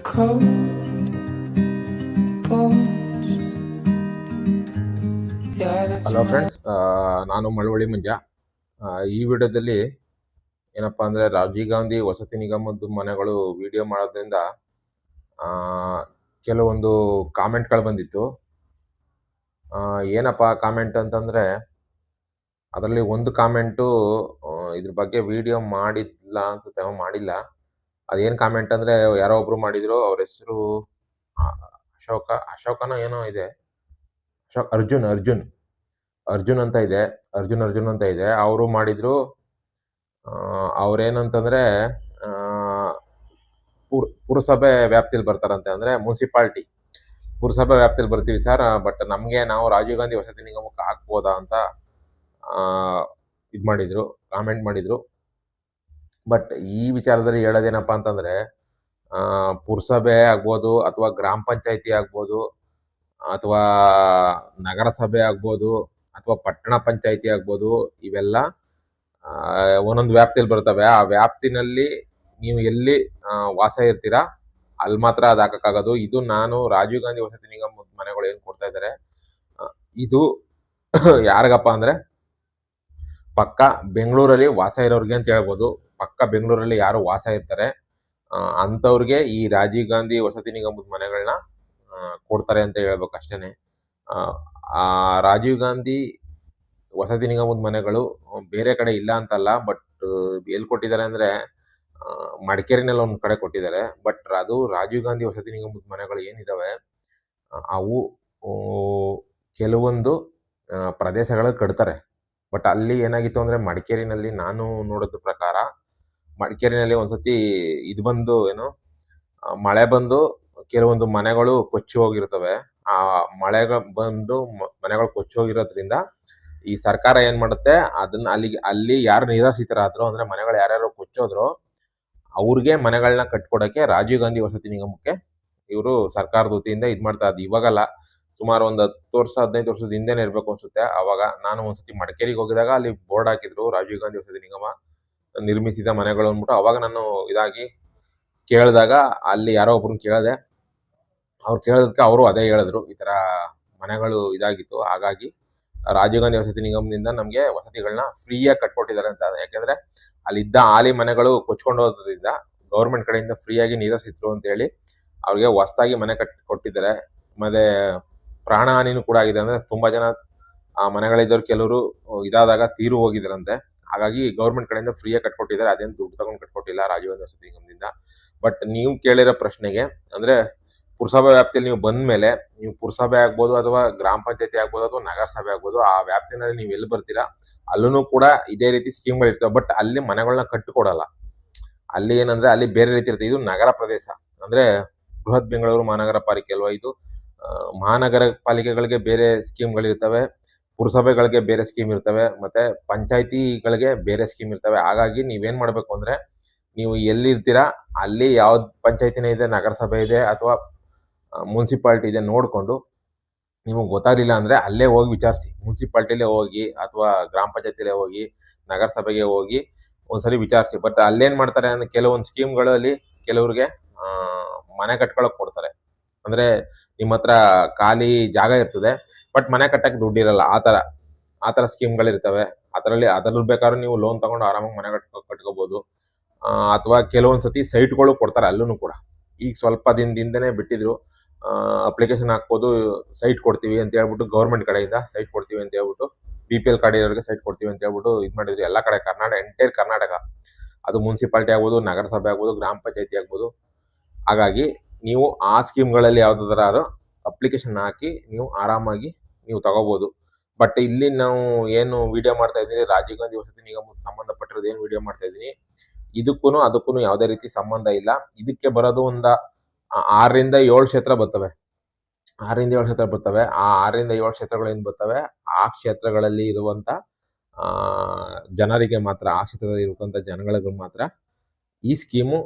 cold balls. Yeah, that's hello my friends, ನಾನು ಮಳವಳ್ಳಿ ಮಂಜ. ಈ ವಿಡಿಯೋದಲ್ಲಿ ಏನಪ್ಪಾ ಅಂದ್ರೆ ರಾಜೀವ್ ಗಾಂಧಿ ವಸತಿ ನಿಗಮದ ಮನೆಗಳು ವಿಡಿಯೋ ಮಾಡೋದ್ರಿಂದ ಕೆಲವೊಂದು ಕಾಮೆಂಟ್ಗಳು ಬಂದಿತ್ತು. ಏನಪ್ಪ ಕಾಮೆಂಟ್ ಅಂತಂದ್ರೆ ಅದರಲ್ಲಿ ಒಂದು ಕಾಮೆಂಟು ಇದ್ರ ಬಗ್ಗೆ ವಿಡಿಯೋ ಮಾಡಿಲ್ಲ ಅನ್ಸುತ್ತೆ, ಮಾಡಿಲ್ಲ. ಅದೇನು ಕಾಮೆಂಟ್ ಅಂದ್ರೆ ಯಾರೋ ಒಬ್ರು ಮಾಡಿದ್ರು. ಅವ್ರ ಹೆಸರು ಅಶೋಕನ ಏನೋ ಇದೆ, ಅರ್ಜುನ್ ಅಂತ ಇದೆ. ಅರ್ಜುನ್ ಅಂತ ಇದೆ. ಅವರು ಮಾಡಿದ್ರು. ಅವ್ರೇನಂತಂದ್ರೆ ಪುರಸಭೆ ವ್ಯಾಪ್ತಿಯಲ್ಲಿ ಬರ್ತಾರಂತೆ, ಅಂದ್ರೆ ಮುನ್ಸಿಪಾಲಿಟಿ ಪುರಸಭೆ ವ್ಯಾಪ್ತಿಯಲ್ಲಿ ಬರ್ತೀವಿ ಸರ್, ಬಟ್ ನಮ್ಗೆ ನಾವು ರಾಜೀವ್ ಗಾಂಧಿ ವಸತಿ ನಿಗಮಕ್ಕೆ ಹಾಕ್ಬೋದಾ ಅಂತ ಇದ್ ಮಾಡಿದ್ರು, ಕಾಮೆಂಟ್ ಮಾಡಿದ್ರು. ಬಟ್ ಈ ವಿಚಾರದಲ್ಲಿ ಹೇಳೋದೇನಪ್ಪಾ ಅಂತಂದ್ರೆ ಪುರಸಭೆ ಆಗ್ಬೋದು, ಅಥವಾ ಗ್ರಾಮ ಪಂಚಾಯತಿ ಆಗ್ಬೋದು, ಅಥವಾ ನಗರಸಭೆ ಆಗ್ಬೋದು, ಅಥವಾ ಪಟ್ಟಣ ಪಂಚಾಯತಿ ಆಗ್ಬೋದು, ಇವೆಲ್ಲ ಒಂದೊಂದು ವ್ಯಾಪ್ತಿಯಲ್ಲಿ ಬರ್ತವೆ. ಆ ವ್ಯಾಪ್ತಿನಲ್ಲಿ ನೀವು ಎಲ್ಲಿ ವಾಸ ಇರ್ತೀರಾ ಅಲ್ಲಿ ಮಾತ್ರ ಅದು ಹಾಕಕ್ಕಾಗೋದು. ಇದು ನಾನು ರಾಜೀವ್ ಗಾಂಧಿ ವಸತಿ ನಿಗಮದ ಮನೆಗಳು ಏನ್ ಕೊಡ್ತಾ ಇದ್ದಾರೆ, ಇದು ಯಾರಿಗಪ್ಪ ಅಂದ್ರೆ ಪಕ್ಕ ಬೆಂಗಳೂರಲ್ಲಿ ವಾಸ ಇರೋರಿಗೆ ಅಂತ ಹೇಳ್ಬೋದು. ಪಕ್ಕ ಬೆಂಗಳೂರಲ್ಲಿ ಯಾರು ವಾಸ ಇರ್ತಾರೆ ಅಂತವ್ರಿಗೆ ಈ ರಾಜೀವ್ ಗಾಂಧಿ ವಸತಿ ನಿಗಮದ ಮನೆಗಳನ್ನ ಕೊಡ್ತಾರೆ ಅಂತ ಹೇಳ್ಬೇಕು ಅಷ್ಟೇನೆ. ಆ ರಾಜೀವ್ ಗಾಂಧಿ ವಸತಿ ನಿಗಮದ ಮನೆಗಳು ಬೇರೆ ಕಡೆ ಇಲ್ಲ ಅಂತಲ್ಲ, ಬಟ್ ಎಲ್ಲಿ ಕೊಟ್ಟಿದ್ದಾರೆ ಅಂದ್ರೆ ಮಡಿಕೇರಿನಲ್ಲಿ ಒಂದ್ ಕಡೆ ಕೊಟ್ಟಿದ್ದಾರೆ. ಬಟ್ ಅದು ರಾಜೀವ್ ಗಾಂಧಿ ವಸತಿ ನಿಗಮದ ಮನೆಗಳು ಏನಿದಾವೆ ಅವು ಕೆಲವೊಂದು ಪ್ರದೇಶಗಳಲ್ಲಿ ಕಟ್ತಾರೆ. ಬಟ್ ಅಲ್ಲಿ ಏನಾಗಿತ್ತು ಅಂದ್ರೆ ಮಡಿಕೇರಿನಲ್ಲಿ ನಾನು ನೋಡಿದ ಪ್ರಕಾರ, ಮಡಿಕೇರಿನಲ್ಲಿ ಒಂದ್ಸತಿ ಇದು ಬಂದು ಏನು ಮಳೆ ಬಂದು ಕೆಲವೊಂದು ಮನೆಗಳು ಕೊಚ್ಚಿ ಹೋಗಿರ್ತವೆ. ಆ ಮಳೆಗಳು ಬಂದು ಮನೆಗಳು ಕೊಚ್ಚಿ ಹೋಗಿರೋದ್ರಿಂದ ಈ ಸರ್ಕಾರ ಏನ್ ಮಾಡುತ್ತೆ, ಅದನ್ನ ಅಲ್ಲಿ ಯಾರು ನಿರಾಶ್ರಿತರಾದ್ರು, ಅಂದ್ರೆ ಮನೆಗಳು ಯಾರ್ಯಾರು ಕೊಚ್ಚೋದ್ರು ಅವ್ರಿಗೆ ಮನೆಗಳನ್ನ ಕಟ್ಕೊಡಕ್ಕೆ ರಾಜೀವ್ ಗಾಂಧಿ ವಸತಿ ನಿಗಮಕ್ಕೆ ಇವರು ಸರ್ಕಾರದ ವತಿಯಿಂದ ಇದ್ ಮಾಡ್ತಾ ಇದ್ದು. ಇವಾಗಲ್ಲ, ಸುಮಾರು ಒಂದು 10 ವರ್ಷ 15 ವರ್ಷದ ಹಿಂದೆನೇ ಇರ್ಬೇಕು ಅನ್ಸುತ್ತೆ. ಅವಾಗ ನಾನು ಒಂದ್ಸತಿ ಮಡಿಕೇರಿಗೆ ಹೋಗಿದಾಗ ಅಲ್ಲಿ ಬೋರ್ಡ್ ಹಾಕಿದ್ರು, ರಾಜೀವ್ ಗಾಂಧಿ ವಸತಿ ನಿಗಮ ನಿರ್ಮಿಸಿದ ಮನೆಗಳು ಅಂದ್ಬಿಟ್ಟು. ಅವಾಗ ನಾನು ಇದಾಗಿ ಕೇಳಿದಾಗ ಅಲ್ಲಿ ಯಾರೋ ಒಬ್ರನ್ನ ಕೇಳಿದೆ. ಅವ್ರು ಕೇಳೋದಕ್ಕೆ ಅವರು ಅದೇ ಹೇಳಿದ್ರು, ಈ ತರ ಮನೆಗಳು ಇದಾಗಿತ್ತು, ಹಾಗಾಗಿ ರಾಜೀವ್ ಗಾಂಧಿ ವಸತಿ ನಿಗಮದಿಂದ ನಮ್ಗೆ ವಸತಿಗಳನ್ನ ಫ್ರೀಯಾಗಿ ಕಟ್ಕೊಟ್ಟಿದ್ದಾರೆ ಅಂತ. ಯಾಕಂದ್ರೆ ಅಲ್ಲಿದ್ದ ಹಾಲಿ ಮನೆಗಳು ಕೊಚ್ಕೊಂಡು ಹೋದ್ರಿಂದ ಗೌರ್ಮೆಂಟ್ ಕಡೆಯಿಂದ ಫ್ರೀಯಾಗಿ ನಿರಾಶ್ರಿತರು ಅಂತ ಹೇಳಿ ಅವ್ರಿಗೆ ಹೊಸದಾಗಿ ಮನೆ ಕೊಟ್ಟಿದ್ದಾರೆ. ಮತ್ತೆ ಪ್ರಾಣ ಹಾನಿನೂ ಕೂಡ ಆಗಿದೆ. ಅಂದ್ರೆ ತುಂಬಾ ಜನ ಆ ಮನೆಗಳಿದ್ದವ್ರು ಕೆಲವರು ಇದಾದಾಗ ತೀರು ಹೋಗಿದ್ರಂತೆ. ಹಾಗಾಗಿ ಗೌರ್ಮೆಂಟ್ ಕಡೆಯಿಂದ ಫ್ರೀಯಾಗಿ ಕಟ್ಕೊಟ್ಟಿದ್ದಾರೆ. ಅದೇನು ದುಡ್ಡು ತಗೊಂಡು ಕಟ್ಕೊಟ್ಟಿಲ್ಲ ರಾಜೀವ್ ಗಾಂಧಿ ವಸತಿ ನಿಗಮದಿಂದ. ಬಟ್ ನೀವು ಕೇಳಿರೋ ಪ್ರಶ್ನೆಗೆ, ಅಂದ್ರೆ ಪುರಸಭೆ ವ್ಯಾಪ್ತಿಯಲ್ಲಿ ನೀವು ಬಂದ ಮೇಲೆ, ನೀವು ಪುರಸಭೆ ಆಗ್ಬೋದು, ಅಥವಾ ಗ್ರಾಮ ಪಂಚಾಯತಿ ಆಗ್ಬೋದು, ಅಥವಾ ನಗರಸಭೆ ಆಗ್ಬೋದು, ಆ ವ್ಯಾಪ್ತಿನಲ್ಲಿ ನೀವು ಎಲ್ಲಿ ಬರ್ತೀರಾ ಅಲ್ಲೂ ಕೂಡ ಇದೇ ರೀತಿ ಸ್ಕೀಮ್ಗಳು ಇರ್ತವೆ. ಬಟ್ ಅಲ್ಲಿ ಮನೆಗಳನ್ನ ಕಟ್ಟಿಕೊಡಲ್ಲ. ಅಲ್ಲಿ ಏನಂದ್ರೆ ಅಲ್ಲಿ ಬೇರೆ ರೀತಿ ಇರುತ್ತೆ. ಇದು ನಗರ ಪ್ರದೇಶ, ಅಂದ್ರೆ ಬೃಹತ್ ಬೆಂಗಳೂರು ಮಹಾನಗರ ಪಾಲಿಕೆ ಅಲ್ವಾ ಇದು. ಮಹಾನಗರ ಪಾಲಿಕೆಗಳಿಗೆ ಬೇರೆ ಸ್ಕೀಮ್ಗಳಿರ್ತವೆ, ಪುರಸಭೆಗಳಿಗೆ ಬೇರೆ ಸ್ಕೀಮ್ ಇರ್ತವೆ, ಮತ್ತೆ ಪಂಚಾಯತಿಗಳಿಗೆ ಬೇರೆ ಸ್ಕೀಮ್ ಇರ್ತವೆ. ಹಾಗಾಗಿ ನೀವೇನ್ ಮಾಡ್ಬೇಕು ಅಂದ್ರೆ, ನೀವು ಎಲ್ಲಿರ್ತೀರಾ ಅಲ್ಲಿ ಯಾವ್ದು ಪಂಚಾಯತಿನೇ ಇದೆ, ನಗರಸಭೆ ಇದೆ, ಅಥವಾ ಮುನ್ಸಿಪಾಲಿಟಿ ಇದೆ ನೋಡ್ಕೊಂಡು, ನಿಮಗೆ ಗೊತ್ತಾಗ್ಲಿಲ್ಲ ಅಂದ್ರೆ ಅಲ್ಲೇ ಹೋಗಿ ವಿಚಾರಿಸಿ. ಮುನ್ಸಿಪಾಲಿಟಿಲೇ ಹೋಗಿ, ಅಥವಾ ಗ್ರಾಮ ಪಂಚಾಯತಿಲೇ ಹೋಗಿ, ನಗರಸಭೆಗೆ ಹೋಗಿ ಒಂದ್ಸರಿ ವಿಚಾರಿಸಿ. ಬಟ್ ಅಲ್ಲೇನ್ ಮಾಡ್ತಾರೆ ಅಂದ್ರೆ ಕೆಲವೊಂದು ಸ್ಕೀಮ್ಗಳಲ್ಲಿ ಕೆಲವ್ರಿಗೆ ಮನೆ ಕಟ್ಕೊಳಕ್ ಕೊಡ್ತಾರೆ. ಅಂದ್ರೆ ನಿಮ್ಮ ಹತ್ರ ಖಾಲಿ ಜಾಗ ಇರ್ತದೆ, ಬಟ್ ಮನೆ ಕಟ್ಟಕ್ಕೆ ದುಡ್ಡಿರಲ್ಲ. ಆ ತರ ಸ್ಕೀಮ್ಗಳಿರ್ತವೆ. ಅದ್ರಲ್ಲಿ ಬೇಕಾದ್ರೆ ನೀವು ಲೋನ್ ತಗೊಂಡು ಆರಾಮಾಗಿ ಮನೆ ಕಟ್ಕೋಬಹುದು. ಅಥವಾ ಕೆಲವೊಂದ್ಸತಿ ಸೈಟ್ಗಳು ಕೊಡ್ತಾರೆ ಅಲ್ಲೂ ಕೂಡ. ಈಗ ಸ್ವಲ್ಪ ದಿನದಿಂದನೇ ಬಿಟ್ಟಿದ್ರು, ಅಪ್ಲಿಕೇಶನ್ ಹಾಕ್ಬೋದು, ಸೈಟ್ ಕೊಡ್ತೀವಿ ಅಂತ ಹೇಳ್ಬಿಟ್ಟು, ಗೌರ್ಮೆಂಟ್ ಕಡೆಯಿಂದ ಸೈಟ್ ಕೊಡ್ತೀವಿ ಅಂತ ಹೇಳ್ಬಿಟ್ಟು, BPL ಕಾರ್ಡ್ ಇರೋರಿಗೆ ಸೈಟ್ ಕೊಡ್ತೀವಿ ಅಂತ ಹೇಳ್ಬಿಟ್ಟು ಇದ್ ಮಾಡಿದ್ರು ಎಲ್ಲಾ ಕಡೆ, ಎಂಟೈರ್ ಕರ್ನಾಟಕ. ಅದು ಮುನ್ಸಿಪಾಲಿಟಿ ಆಗ್ಬೋದು, ನಗರಸಭೆ ಆಗ್ಬೋದು, ಗ್ರಾಮ ಪಂಚಾಯತಿ ಆಗ್ಬೋದು. ಹಾಗಾಗಿ ನೀವು ಆ ಸ್ಕೀಮ್ಗಳಲ್ಲಿ ಯಾವ್ದಾದ್ರು ಅಪ್ಲಿಕೇಶನ್ ಹಾಕಿ ನೀವು ಆರಾಮಾಗಿ ನೀವು ತಗೋಬಹುದು. ಬಟ್ ಇಲ್ಲಿ ನಾವು ಏನು ವಿಡಿಯೋ ಮಾಡ್ತಾ ಇದ್ದೀನಿ, ರಾಜೀವ್ ಗಾಂಧಿ ವಸತಿ ನಿಗಮಕ್ಕೆ ಸಂಬಂಧಪಟ್ಟಿರೋದು ಏನು ವಿಡಿಯೋ ಮಾಡ್ತಾ ಇದ್ದೀನಿ, ಅದಕ್ಕೂ ಯಾವುದೇ ರೀತಿ ಸಂಬಂಧ ಇಲ್ಲ. ಇದಕ್ಕೆ ಬರೋದು ಒಂದ 6ರಿಂದ 7 ಕ್ಷೇತ್ರ ಬರ್ತವೆ. 6ರಿಂದ 7 ಕ್ಷೇತ್ರ ಬರ್ತವೆ. ಆ 6ರಿಂದ 7 ಕ್ಷೇತ್ರಗಳು ಏನ್ ಬರ್ತವೆ, ಆ ಕ್ಷೇತ್ರಗಳಲ್ಲಿ ಇರುವಂತ ಜನರಿಗೆ ಮಾತ್ರ, ಆ ಕ್ಷೇತ್ರದಲ್ಲಿ ಇರುವಂತ ಜನಗಳಿಗೆ ಮಾತ್ರ ಈ ಸ್ಕೀಮು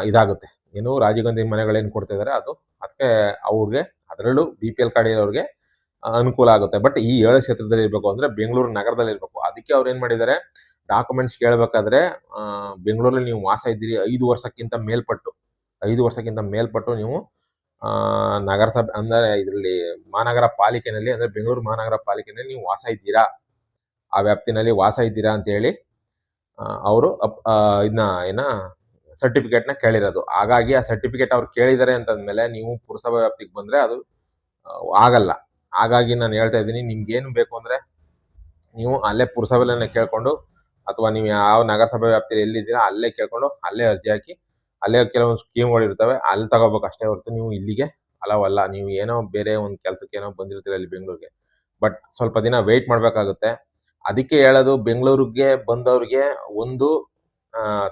ಇದಾಗುತ್ತೆ. ಏನು ರಾಜೀವ್ ಗಾಂಧಿ ಮನೆಗಳೇನು ಕೊಡ್ತಾ ಇದಾರೆ ಅದು ಅದಕ್ಕೆ ಅವ್ರಿಗೆ, ಅದರಲ್ಲೂ BPL ಕಾರ್ಡ್ ಇರೋರಿಗೆ ಅನುಕೂಲ ಆಗುತ್ತೆ. ಬಟ್ ಈ 7 ಕ್ಷೇತ್ರದಲ್ಲಿ ಇರ್ಬೇಕು, ಅಂದ್ರೆ ಬೆಂಗಳೂರು ನಗರದಲ್ಲಿ ಇರ್ಬೇಕು. ಅದಕ್ಕೆ ಅವ್ರು ಏನ್ ಮಾಡಿದ್ದಾರೆ, ಡಾಕ್ಯುಮೆಂಟ್ಸ್ ಕೇಳಬೇಕಾದ್ರೆ ಬೆಂಗಳೂರಲ್ಲಿ ನೀವು ವಾಸ ಇದ್ದೀರಿ 5 ವರ್ಷಕ್ಕಿಂತ ಮೇಲ್ಪಟ್ಟು, 5 ವರ್ಷಕ್ಕಿಂತ ಮೇಲ್ಪಟ್ಟು ನೀವು ನಗರಸಭೆ ಅಂದರೆ ಇದರಲ್ಲಿ ಮಹಾನಗರ ಪಾಲಿಕೆನಲ್ಲಿ ಅಂದರೆ ಬೆಂಗಳೂರು ಮಹಾನಗರ ಪಾಲಿಕೆನಲ್ಲಿ ನೀವು ವಾಸ ಇದ್ದೀರಾ, ಆ ವ್ಯಾಪ್ತಿನಲ್ಲಿ ವಾಸ ಇದ್ದೀರಾ ಅಂತೇಳಿ ಅವರು ಇದನ್ನ ಸರ್ಟಿಫಿಕೇಟ್ನ ಕೇಳಿರೋದು. ಹಾಗಾಗಿ ಆ ಸರ್ಟಿಫಿಕೇಟ್ ಅವ್ರು ಕೇಳಿದ್ದಾರೆ ಅಂತಂದ್ಮೇಲೆ ನೀವು ಪುರಸಭಾ ವ್ಯಾಪ್ತಿಗೆ ಬಂದರೆ ಅದು ಆಗಲ್ಲ. ಹಾಗಾಗಿ ನಾನು ಹೇಳ್ತಾ ಇದ್ದೀನಿ, ನಿಮ್ಗೇನು ಬೇಕು ಅಂದರೆ ನೀವು ಅಲ್ಲೇ ಪುರಸಭೆಯಲ್ಲೇ ಕೇಳ್ಕೊಂಡು, ಅಥವಾ ನೀವು ಯಾವ ನಗರಸಭೆ ವ್ಯಾಪ್ತಿಯಲ್ಲಿ ಎಲ್ಲಿದ್ದೀರಾ ಅಲ್ಲೇ ಕೇಳ್ಕೊಂಡು ಅಲ್ಲೇ ಅರ್ಜಿ ಹಾಕಿ, ಅಲ್ಲೇ ಕೆಲವೊಂದು ಸ್ಕೀಮ್ಗಳು ಇರ್ತವೆ, ಅಲ್ಲಿ ತಗೋಬೇಕು ಅಷ್ಟೇ ಹೊರತು ನೀವು ಇಲ್ಲಿಗೆ ಅಲವಲ್ಲ. ನೀವು ಏನೋ ಬೇರೆ ಒಂದು ಕೆಲಸಕ್ಕೆ ಏನೋ ಬಂದಿರ್ತೀರ ಇಲ್ಲಿ ಬೆಂಗಳೂರಿಗೆ, ಬಟ್ ಸ್ವಲ್ಪ ದಿನ ವೆಯ್ಟ್ ಮಾಡಬೇಕಾಗುತ್ತೆ. ಅದಕ್ಕೆ ಹೇಳೋದು, ಬೆಂಗಳೂರಿಗೆ ಬಂದವ್ರಿಗೆ ಒಂದು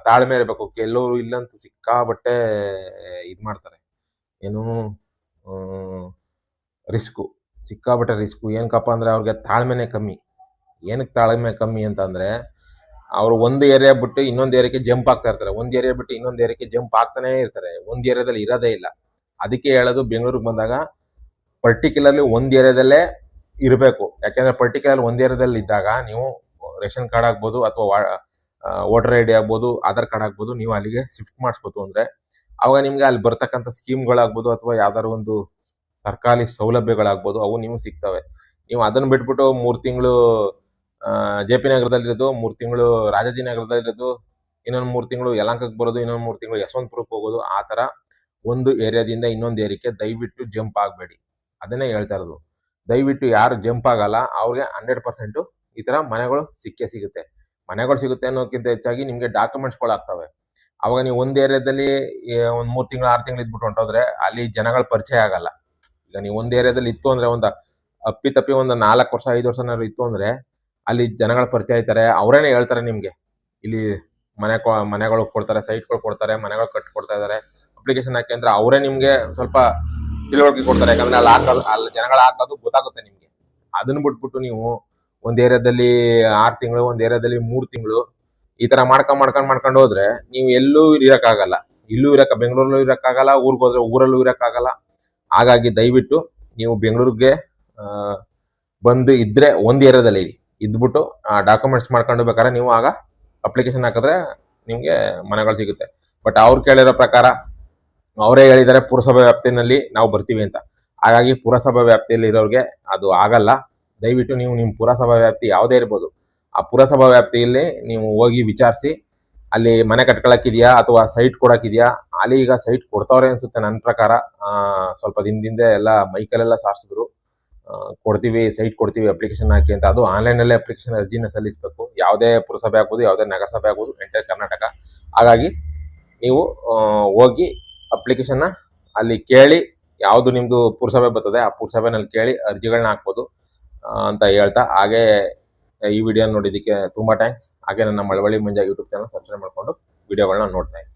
ತಾಳ್ಮೆ ಇರಬೇಕು. ಕೆಲವರು ಇಲ್ಲಂತೂ ಸಿಕ್ಕಾಬಟ್ಟೆ ಇದು ಮಾಡ್ತಾರೆ, ಏನು ಸಿಕ್ಕಾಬಟ್ಟೆ ರಿಸ್ಕು. ಏನಕ್ಕಪ್ಪ ಅಂದರೆ ಅವ್ರಿಗೆ ತಾಳ್ಮೆನೇ ಕಮ್ಮಿ. ಏನಕ್ಕೆ ತಾಳ್ಮೆ ಕಮ್ಮಿ ಅಂತಂದರೆ, ಅವರು ಒಂದು ಏರಿಯಾ ಬಿಟ್ಟು ಇನ್ನೊಂದು ಏರಿಯಾಕ್ಕೆ ಜಂಪ್ ಆಗ್ತಾ ಇರ್ತಾರೆ, ಒಂದು ಏರಿಯಾ ಬಿಟ್ಟು ಇನ್ನೊಂದು ಏರಿಯಾಕ್ಕೆ ಜಂಪ್ ಆಗ್ತಾನೇ ಇರ್ತಾರೆ, ಒಂದು ಏರಿಯಾದಲ್ಲಿ ಇರೋದೇ ಇಲ್ಲ. ಅದಕ್ಕೆ ಹೇಳೋದು, ಬೆಂಗಳೂರಿಗೆ ಬಂದಾಗ ಪರ್ಟಿಕ್ಯುಲರ್ಲಿ ಒಂದು ಏರಿಯಾದಲ್ಲೇ ಇರಬೇಕು. ಯಾಕೆಂದರೆ ಪರ್ಟಿಕ್ಯುಲರ್ ಒಂದು ಏರಿಯಾದಲ್ಲಿ ಇದ್ದಾಗ ನೀವು ರೇಷನ್ ಕಾರ್ಡ್ ಆಗ್ಬೋದು, ಅಥವಾ ವೋಟರ್ ಐ ಡಿ ಆಗ್ಬೋದು, ಆಧಾರ್ ಕಾರ್ಡ್ ಆಗ್ಬೋದು, ನೀವು ಅಲ್ಲಿಗೆ ಶಿಫ್ಟ್ ಮಾಡಿಸ್ಬೋದು. ಅಂದರೆ ಅವಾಗ ನಿಮಗೆ ಅಲ್ಲಿ ಬರ್ತಕ್ಕಂಥ ಸ್ಕೀಮ್ಗಳಾಗ್ಬೋದು, ಅಥವಾ ಯಾವ್ದಾದ್ರು ಒಂದು ಸರ್ಕಾರಿ ಸೌಲಭ್ಯಗಳಾಗ್ಬೋದು, ಅವು ನಿಮ್ಗೆ ಸಿಗ್ತವೆ. ನೀವು ಅದನ್ನು ಬಿಟ್ಬಿಟ್ಟು 3 ತಿಂಗಳು ಜೆ ಪಿ ನಗರದಲ್ಲಿರೋದು, 3 ತಿಂಗಳು ರಾಜಾಜಿನಗರದಲ್ಲಿರೋದು, ಇನ್ನೊಂದು 3 ತಿಂಗಳು ಯಲಹಂಕಕ್ಕೆ ಬರೋದು, ಇನ್ನೊಂದು 3 ತಿಂಗಳು ಯಶವಂತಪುರಕ್ಕೆ ಹೋಗೋದು, ಆ ಥರ ಒಂದು ಏರಿಯಾದಿಂದ ಇನ್ನೊಂದು ಏರಿಯಾಕ್ಕೆ ದಯವಿಟ್ಟು ಜಂಪ್ ಆಗಬೇಡಿ. ಅದನ್ನೇ ಹೇಳ್ತಾ ಇರೋದು. ದಯವಿಟ್ಟು ಯಾರು ಜಂಪ್ ಆಗಲ್ಲ ಅವ್ರಿಗೆ 100% ಈ ಥರ ಮನೆಗಳು ಸಿಕ್ಕೇ ಸಿಗುತ್ತೆ. ಮನೆಗಳು ಸಿಗುತ್ತೆ ಅನ್ನೋಕ್ಕಿಂತ ಹೆಚ್ಚಾಗಿ ನಿಮಗೆ ಡಾಕ್ಯುಮೆಂಟ್ಸ್ಗಳಾಗ್ತವೆ. ಅವಾಗ ನೀವು ಒಂದು ಏರಿಯಾದಲ್ಲಿ ಒಂದು 3 ತಿಂಗಳು 6 ತಿಂಗಳು ಇದ್ಬಿಟ್ಟು ಹೊಂಟೋದ್ರೆ ಅಲ್ಲಿ ಜನಗಳ ಪರಿಚಯ ಆಗಲ್ಲ. ಈಗ ನೀವು ಒಂದು ಏರಿಯಾದಲ್ಲಿ ಇತ್ತು ಅಂದರೆ ಒಂದು ಅಪ್ಪಿತಪ್ಪಿ ಒಂದು 4 ವರ್ಷ 5 ವರ್ಷನಾದ್ರು ಇತ್ತು ಅಂದರೆ ಅಲ್ಲಿ ಜನಗಳ ಪರಿಚಯ ಆಯ್ತಾರೆ. ಅವರೇನೆ ಹೇಳ್ತಾರೆ ನಿಮಗೆ, ಇಲ್ಲಿ ಮನೆಗಳು ಕೊಡ್ತಾರೆ, ಸೈಟ್ಗಳು ಕೊಡ್ತಾರೆ, ಮನೆಗಳು ಕಟ್ಕೊಡ್ತಾ ಇದ್ದಾರೆ, ಅಪ್ಲಿಕೇಶನ್ ಹಾಕಿ ಅಂದ್ರೆ ಅವರೇ ನಿಮಗೆ ಸ್ವಲ್ಪ ತಿಳುವಳಿಕೆ ಕೊಡ್ತಾರೆ. ಯಾಕಂದ್ರೆ ಅಲ್ಲಿ ಜನಗಳ ಹಾಕೋದು ಗೊತ್ತಾಗುತ್ತೆ ನಿಮಗೆ. ಅದನ್ನ ಬಿಟ್ಬಿಟ್ಟು ನೀವು ಒಂದು ಏರಿಯಾದಲ್ಲಿ 6 ತಿಂಗಳು, ಒಂದು ಏರಿಯಾದಲ್ಲಿ 3 ತಿಂಗಳು ಈ ತರ ಮಾಡ್ಕೊಂಡು ಹೋದ್ರೆ ನೀವು ಎಲ್ಲೂ ಇರಕ್ಕಾಗಲ್ಲ. ಇಲ್ಲೂ ಬೆಂಗಳೂರಲ್ಲೂ ಇರಕ್ಕಾಗಲ್ಲ, ಊರಿಗೆ ಹೋದ್ರೆ ಊರಲ್ಲೂ ಇರಕ್ಕಾಗಲ್ಲ. ಹಾಗಾಗಿ ದಯವಿಟ್ಟು ನೀವು ಬೆಂಗಳೂರಿಗೆ ಬಂದು ಇದ್ರೆ ಒಂದು ಏರಿಯಾದಲ್ಲಿ ಇದ್ಬಿಟ್ಟು ಡಾಕ್ಯುಮೆಂಟ್ಸ್ ಮಾಡ್ಕೊಂಡು ಬೇಕಾದ್ರೆ ನೀವು ಆಗ ಅಪ್ಲಿಕೇಶನ್ ಹಾಕಿದ್ರೆ ನಿಮಗೆ ಮನೆಗಳು ಸಿಗುತ್ತೆ. ಬಟ್ ಅವ್ರು ಕೇಳಿರೋ ಪ್ರಕಾರ ಅವರೇ ಹೇಳಿದ್ದಾರೆ ಪುರಸಭಾ ವ್ಯಾಪ್ತಿನಲ್ಲಿ ನಾವು ಬರ್ತೀವಿ ಅಂತ. ಹಾಗಾಗಿ ಪುರಸಭಾ ವ್ಯಾಪ್ತಿಯಲ್ಲಿ ಇರೋರಿಗೆ ಅದು ಆಗಲ್ಲ. ದಯವಿಟ್ಟು ನೀವು ನಿಮ್ಮ ಪುರಸಭಾ ವ್ಯಾಪ್ತಿ ಯಾವುದೇ ಇರ್ಬೋದು, ಆ ಪುರಸಭಾ ವ್ಯಾಪ್ತಿಯಲ್ಲಿ ನೀವು ಹೋಗಿ ವಿಚಾರಿಸಿ ಅಲ್ಲಿ ಮನೆ ಕಟ್ಕೊಳಕ್ಕಿದೆಯಾ ಅಥವಾ ಸೈಟ್ ಕೊಡಕ್ಕಿದೆಯಾ. ಅಲ್ಲಿ ಈಗ ಸೈಟ್ ಕೊಡ್ತಾವ್ರೆ ಅನ್ಸುತ್ತೆ ನನ್ನ ಪ್ರಕಾರ. ಸ್ವಲ್ಪ ದಿನದಿಂದ ಎಲ್ಲ ಮೈಕಲ್ಲೆಲ್ಲ ಸಾರಿಸಿದ್ರು, ಕೊಡ್ತೀವಿ ಸೈಟ್ ಕೊಡ್ತೀವಿ ಅಪ್ಲಿಕೇಶನ್ ಹಾಕಿ ಅಂತ. ಅದು ಆನ್ಲೈನಲ್ಲೇ ಅಪ್ಲಿಕೇಶನ್ ಅರ್ಜಿನ ಸಲ್ಲಿಸಬೇಕು. ಯಾವುದೇ ಪುರಸಭೆ ಆಗ್ಬೋದು, ಯಾವುದೇ ನಗರಸಭೆ ಆಗ್ಬೋದು, ಎಂಟೈರ್ ಕರ್ನಾಟಕ. ಹಾಗಾಗಿ ನೀವು ಹೋಗಿ ಅಪ್ಲಿಕೇಶನ್ನ ಅಲ್ಲಿ ಕೇಳಿ, ಯಾವುದು ನಿಮ್ಮದು ಪುರಸಭೆ ಬರ್ತದೆ ಆ ಪುರಸಭೆನಲ್ಲಿ ಕೇಳಿ ಅರ್ಜಿಗಳನ್ನ ಹಾಕ್ಬೋದು ಅಂತ ಹೇಳ್ತಾ, ಹಾಗೆ ಈ ವಿಡಿಯೋ ನೋಡಿದ್ದಕ್ಕೆ ತುಂಬ ಥ್ಯಾಂಕ್ಸ್. ಹಾಗೆ ನನ್ನ ಮಳವಳ್ಳಿ ಮಂಜ ಯೂಟ್ಯೂಬ್ ಚಾನಲ್ ಸಬ್ಸ್ಕ್ರೈಬ್ ಮಾಡಿಕೊಂಡು ವಿಡಿಯೋಗಳನ್ನ ನೋಡ್ತಾ ಇದ್ದೀನಿ.